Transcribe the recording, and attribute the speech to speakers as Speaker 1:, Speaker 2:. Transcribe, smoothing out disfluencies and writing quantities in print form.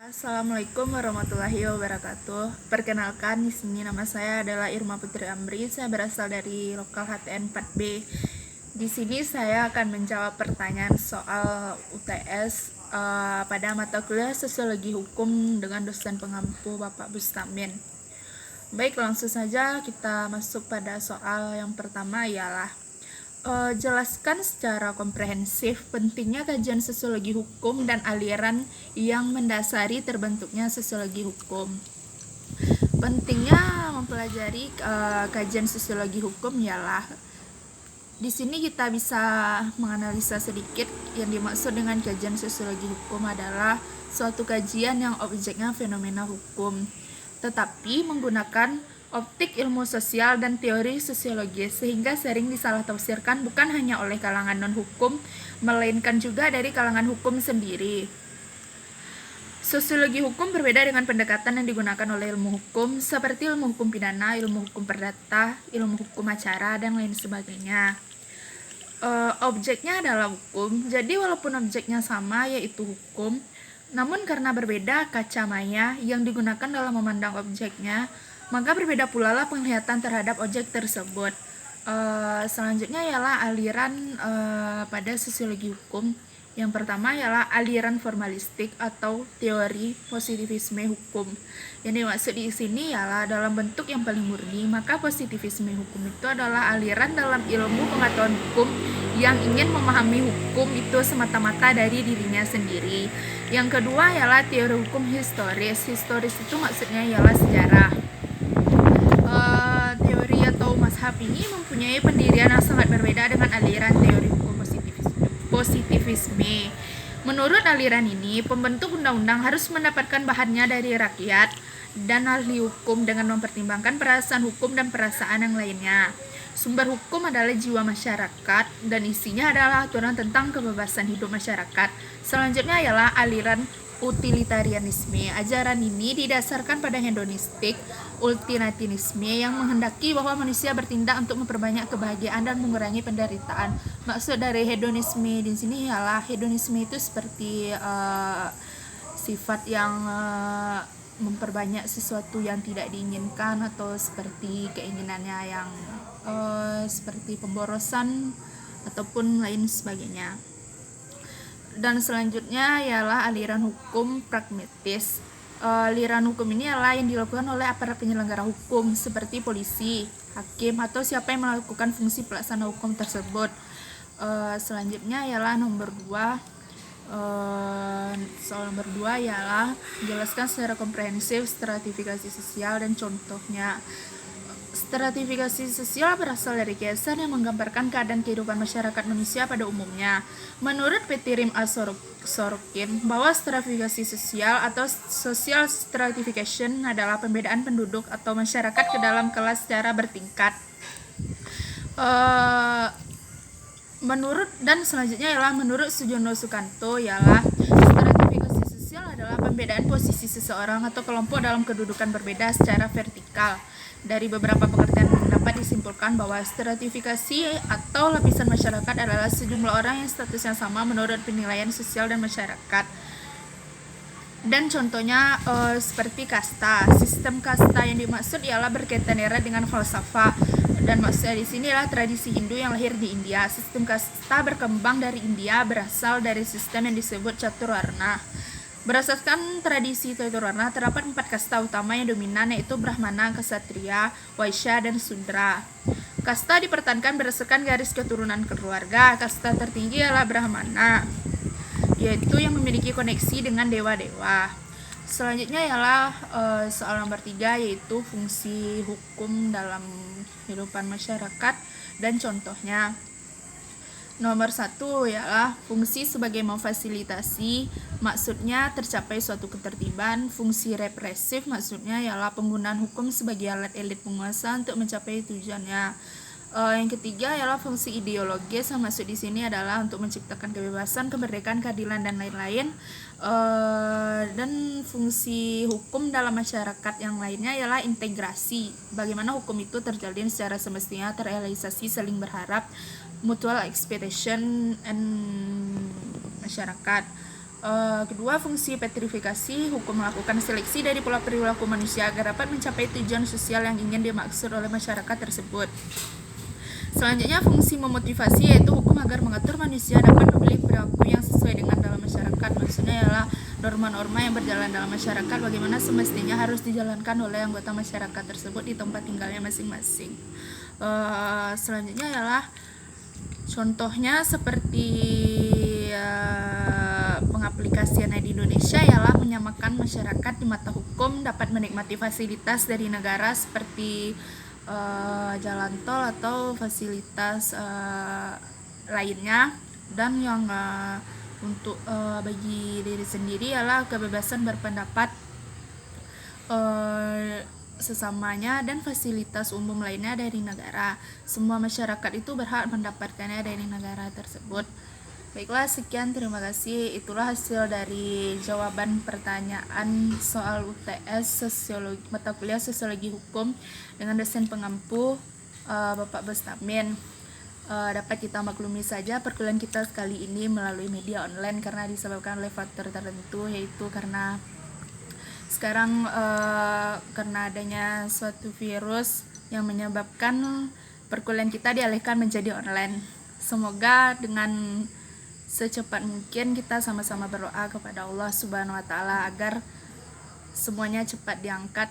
Speaker 1: Assalamualaikum warahmatullahi wabarakatuh. Perkenalkan, di sini nama saya adalah Irma Putri Amri. Saya berasal dari lokal HTN 4B. Di sini saya akan menjawab pertanyaan soal UTS pada mata kuliah Sosiologi Hukum dengan dosen pengampu Bapak Bustamin. Baik, langsung saja kita masuk pada soal yang pertama, ialah jelaskan secara komprehensif pentingnya kajian sosiologi hukum dan aliran yang mendasari terbentuknya sosiologi hukum. Pentingnya mempelajari kajian sosiologi hukum ialah di sini kita bisa menganalisa sedikit. Yang dimaksud dengan kajian sosiologi hukum adalah suatu kajian yang objeknya fenomena hukum, tetapi menggunakan optik ilmu sosial dan teori sosiologis, sehingga sering disalah tafsirkan bukan hanya oleh kalangan non-hukum, melainkan juga dari kalangan hukum sendiri. Sosiologi hukum berbeda dengan pendekatan yang digunakan oleh ilmu hukum, seperti ilmu hukum pidana, ilmu hukum perdata, ilmu hukum acara, dan lain sebagainya. Objeknya adalah hukum, jadi walaupun objeknya sama, yaitu hukum, namun karena berbeda kacamata yang digunakan dalam memandang objeknya, maka berbeda pula lah penglihatan terhadap objek tersebut. Selanjutnya ialah aliran pada sosiologi hukum. Yang pertama ialah aliran formalistik atau teori positivisme hukum. Yang dimaksud di sini ialah dalam bentuk yang paling murni, maka positivisme hukum itu adalah aliran dalam ilmu pengetahuan hukum yang ingin memahami hukum itu semata-mata dari dirinya sendiri. Yang kedua ialah teori hukum historis. Historis itu maksudnya ialah sejarah. Teori atau mazhab ini mempunyai pendirian yang sangat berbeda dengan aliran teori hukum positivisme. Menurut aliran ini, pembentuk undang-undang harus mendapatkan bahannya dari rakyat dan ahli hukum dengan mempertimbangkan perasaan hukum dan perasaan yang lainnya. Sumber hukum adalah jiwa masyarakat dan isinya adalah aturan tentang kebebasan hidup masyarakat. Selanjutnya ialah aliran utilitarianisme. Ajaran ini didasarkan pada hedonistik utilitarianisme yang menghendaki bahwa manusia bertindak untuk memperbanyak kebahagiaan dan mengurangi penderitaan. Maksud dari hedonisme di sini ialah hedonisme itu seperti sifat yang memperbanyak sesuatu yang tidak diinginkan, atau seperti keinginannya yang seperti pemborosan ataupun lain sebagainya. Dan selanjutnya ialah aliran hukum pragmatis. Aliran hukum ini adalah yang dilakukan oleh aparat penyelenggara hukum seperti polisi, hakim, atau siapa yang melakukan fungsi pelaksana hukum tersebut. Selanjutnya ialah nomor 2. Soal nomor 2 ialah jelaskan secara komprehensif stratifikasi sosial dan contohnya. Stratifikasi sosial berasal dari kiasan yang menggambarkan keadaan kehidupan masyarakat manusia pada umumnya. Menurut Petirim Sorokin, bahwa stratifikasi sosial atau social stratification adalah pembedaan penduduk atau masyarakat ke dalam kelas secara bertingkat. Selanjutnya ialah menurut Sujono Sukanto ialah stratifikasi sosial adalah pembedaan posisi seseorang atau kelompok dalam kedudukan berbeda secara vertikal. Dari beberapa pengertian dapat disimpulkan bahwa stratifikasi atau lapisan masyarakat adalah sejumlah orang yang statusnya sama menurut penilaian sosial dan masyarakat. Dan contohnya seperti kasta. Sistem kasta yang dimaksud ialah berkaitan erat dengan falsafah, dan maksudnya di sini adalah tradisi Hindu yang lahir di India. Sistem kasta berkembang dari India, berasal dari sistem yang disebut Caturwarna. Berdasarkan tradisi Caturwarna, terdapat 4 kasta utama yang dominan, yaitu Brahmana, Ksatria, Waisya, dan Sudra. Kasta dipertahankan berdasarkan garis keturunan keluarga. Kasta tertinggi adalah Brahmana, yaitu yang memiliki koneksi dengan dewa-dewa. Selanjutnya ialah soal nomor 3, yaitu fungsi hukum dalam kehidupan masyarakat dan contohnya. Nomor 1 ialah fungsi sebagai memfasilitasi, maksudnya tercapai suatu ketertiban. Fungsi represif maksudnya ialah penggunaan hukum sebagai alat elit penguasa untuk mencapai tujuannya. Yang ketiga ialah fungsi ideologis, yang maksud di sini adalah untuk menciptakan kebebasan, kemerdekaan, keadilan, dan lain-lain. Dan fungsi hukum dalam masyarakat yang lainnya ialah integrasi, bagaimana hukum itu terjalin secara semestinya, terrealisasi, saling berharap, mutual expectation and masyarakat. Kedua, fungsi petrifikasi, hukum melakukan seleksi dari pola perilaku manusia agar dapat mencapai tujuan sosial yang ingin dimaksud oleh masyarakat tersebut. Selanjutnya, fungsi memotivasi, yaitu hukum agar mengatur manusia dapat memilih perilaku yang sesuai dengan dalam masyarakat. Maksudnya ialah norma-norma yang berjalan dalam masyarakat bagaimana semestinya harus dijalankan oleh anggota masyarakat tersebut di tempat tinggalnya masing-masing. Selanjutnya ialah contohnya seperti pengaplikasiannya di Indonesia ialah menyamakan masyarakat di mata hukum dapat menikmati fasilitas dari negara seperti jalan tol atau fasilitas lainnya, dan yang untuk bagi diri sendiri ialah kebebasan berpendapat sesamanya dan fasilitas umum lainnya dari negara. Semua masyarakat itu berhak mendapatkannya dari negara tersebut. Baiklah, sekian, terima kasih. Itulah hasil dari jawaban pertanyaan soal UTS Sosiologi, mata kuliah Sosiologi Hukum dengan dosen pengampu Bapak Bustamin. Dapat kita maklumi saja perkuliahan kita kali ini melalui media online karena disebabkan oleh faktor tertentu, yaitu karena sekarang karena adanya suatu virus yang menyebabkan perkuliahan kita dialihkan menjadi online. Semoga dengan secepat mungkin kita sama-sama berdoa kepada Allah Subhanahu wa taala agar semuanya cepat diangkat